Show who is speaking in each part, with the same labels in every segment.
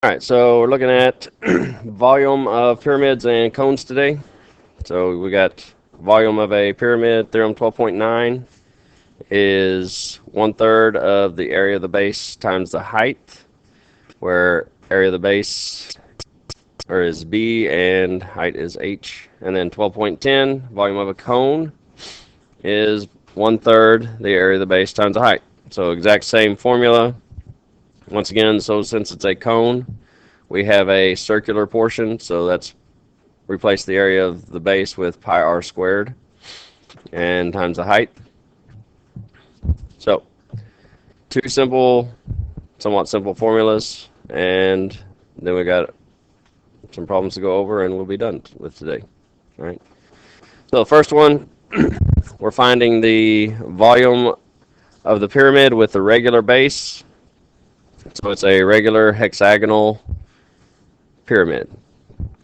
Speaker 1: All right, so we're looking at volume of pyramids and cones today. So we got volume of a pyramid, theorem 12.9 is 1/3 of the area of the base times the height, where area of the base is B and height is H. And then 12.10, volume of a cone is 1/3 the area of the base times the height. So exact same formula. Once again, so since it's a cone, we have a circular portion, so that's replace the area of the base with pi r squared and times the height. So two simple, somewhat simple formulas, and then we got some problems to go over, and we'll be done with today. All right. So the first one, we're finding the volume of the pyramid with the regular base. So it's a regular hexagonal pyramid.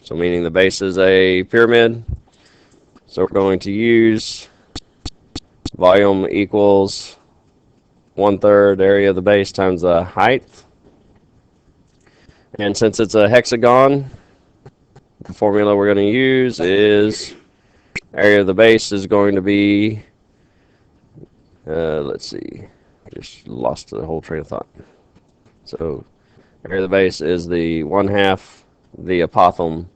Speaker 1: So meaning the base is a pyramid. So we're going to use volume equals 1/3 area of the base times the height. And since it's a hexagon, the formula we're going to use is area of the base is going to be, let's see, I just lost the whole train of thought. So area of the base is the 1/2 the apothem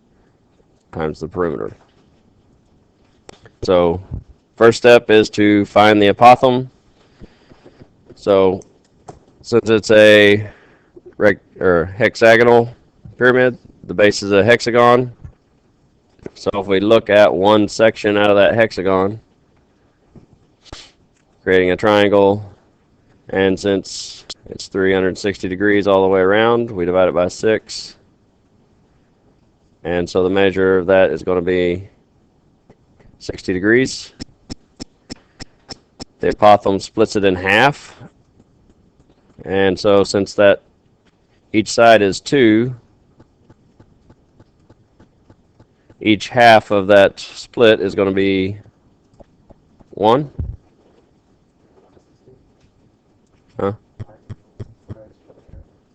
Speaker 1: times the perimeter. So first step is to find the apothem. So since it's a hexagonal pyramid, the base is a hexagon. So if we look at one section out of that hexagon, creating a triangle, and since it's 360 degrees all the way around, we divide it by 6. And so the measure of that is going to be 60 degrees. The apothem splits it in half. And so since that each side is 2, each half of that split is going to be 1. Huh?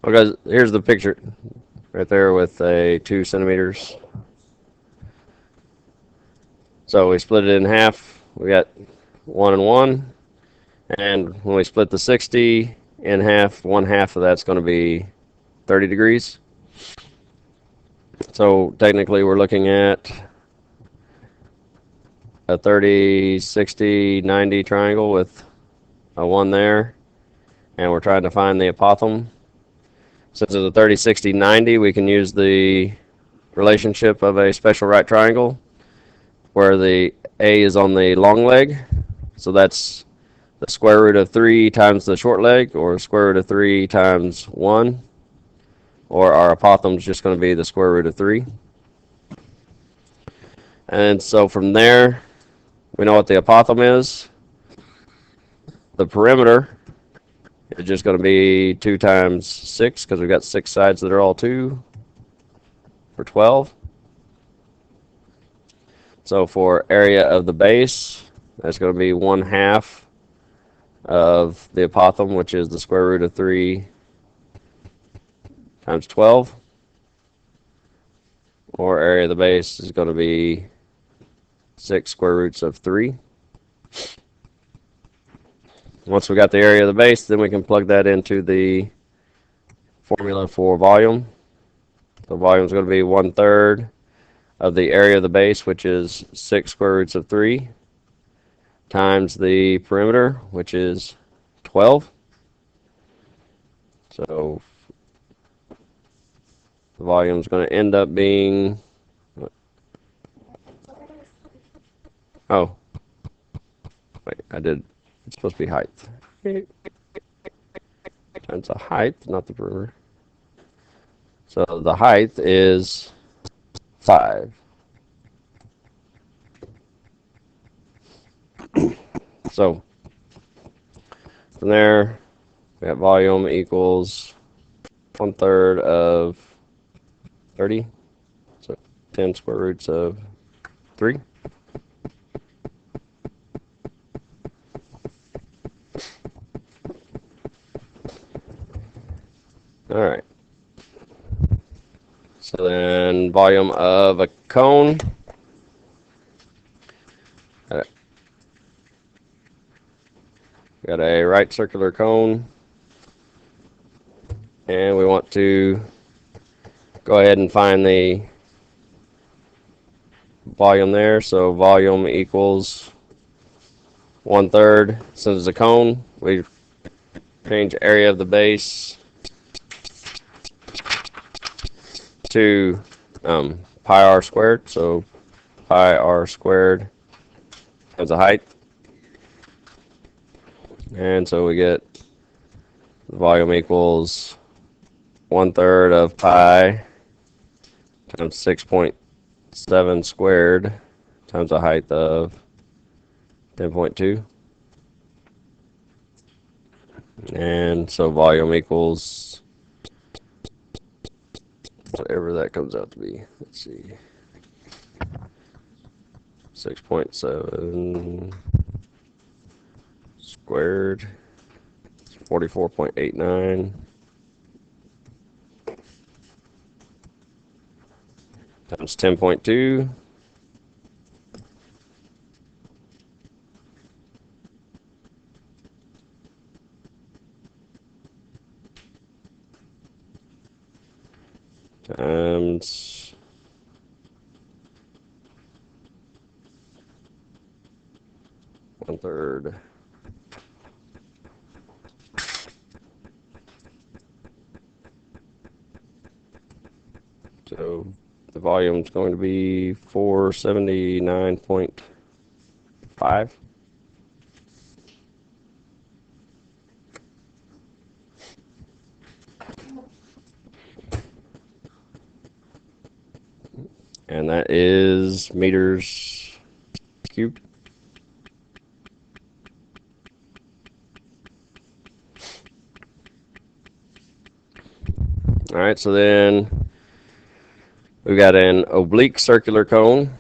Speaker 1: Okay, here's the picture right there with a 2 centimeters. So we split it in half. We got 1 and 1. And when we split the 60 in half, 1/2 of that's going to be 30 degrees. So technically we're looking at a 30, 60, 90 triangle with a 1 there. And we're trying to find the apothem. Since it's a 30, 60, 90, we can use the relationship of a special right triangle where the A is on the long leg. So that's the square root of 3 times the short leg, or square root of 3 times 1. Or our apothem is just going to be the square root of 3. And so from there, we know what the apothem is. The perimeter is just going to be 2 times 6, because we've got 6 sides that are all 2 for 12. So for area of the base, that's going to be 1/2 of the apothem, which is the square root of 3 times 12. Or area of the base is going to be 6 square roots of 3. Once we got the area of the base, then we can plug that into the formula for volume. The volume is going to be 1/3 of the area of the base, which is 6 square roots of 3, times the perimeter, which is 12. So the volume is going to end up being, oh, wait, it's supposed to be height. Times the height, not the perimeter. So the height is 5. So from there, we have volume equals 1/3 of 30. So 10 square roots of 3. All right. So then volume of a cone. Got a right circular cone. And we want to go ahead and find the volume there. So volume equals 1/3. Since it's a cone, we change area of the base to pi r squared. So pi r squared times the height. And so we get the volume equals 1/3 of pi times 6.7 squared times a height of 10.2. And so volume equals whatever that comes out to be. Let's see. 6.7 squared, 44.89 times 10.2. Times 1/3. So the volume is going to be 479.5. And that is meters cubed. All right, so then we've got an oblique circular cone,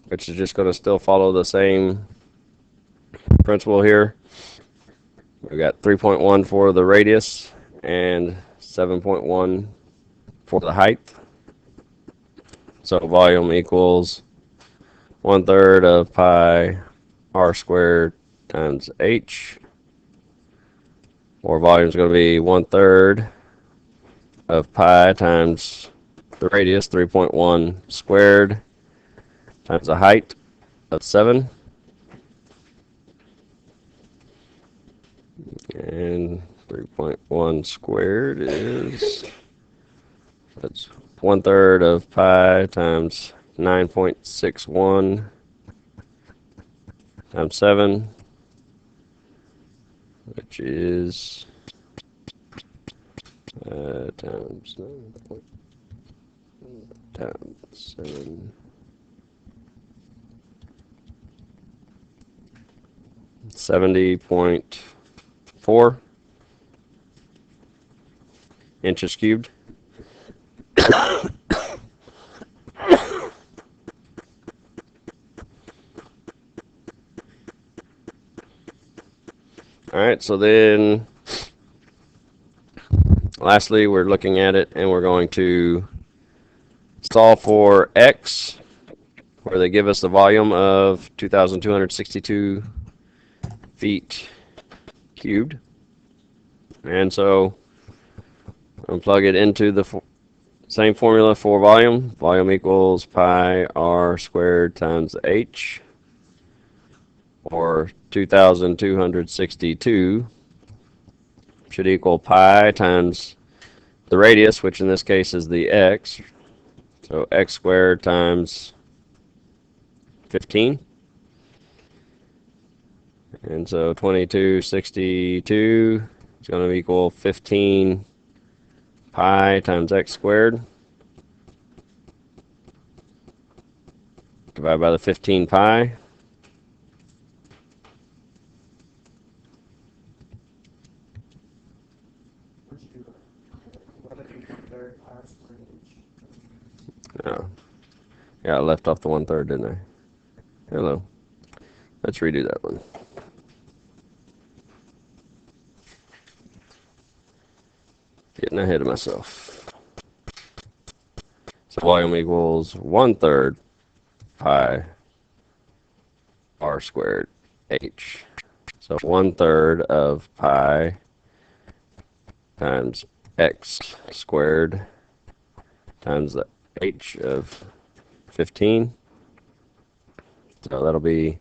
Speaker 1: which is just going to still follow the same principle here. We've got 3.1 for the radius and 7.1 for the height. So volume equals 1/3 of pi r squared times h. Or volume is going to be 1/3 of pi times the radius, 3.1 squared, times the height of 7. And 3.1 squared is, that's 1/3 of pi times 9.61 times 7, which is times 9 times 7. 70.4 inches cubed. All right, so then lastly, we're looking at it and we're going to solve for x, where they give us the volume of 2,262 feet cubed. And so I'm plug it into the same formula for volume. Volume equals pi r squared times h, or 2,262 should equal pi times the radius, which in this case is the x. So x squared times 15. And so 2262 is going to equal 15 pi times x squared. Divided by the 15 pi. Oh. Yeah, I left off the 1/3, didn't I? Hello. Let's redo that one. Getting ahead of myself. volume equals 1/3 pi r squared h. So 1/3 of pi times x squared times the h of 15. So that'll be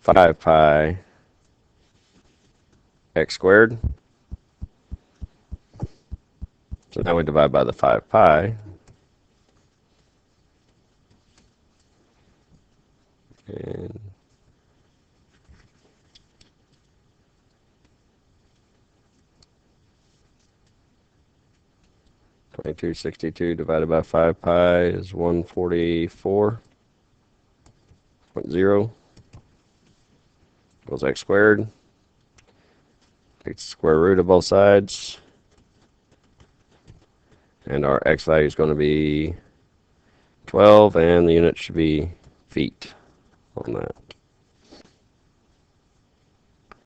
Speaker 1: 5 pi x squared. So now we divide by the 5 pi. And $22.62 divided by 5 pi is 144.0 equals x squared. Take the square root of both sides. And our x value is going to be 12, and the unit should be feet on that.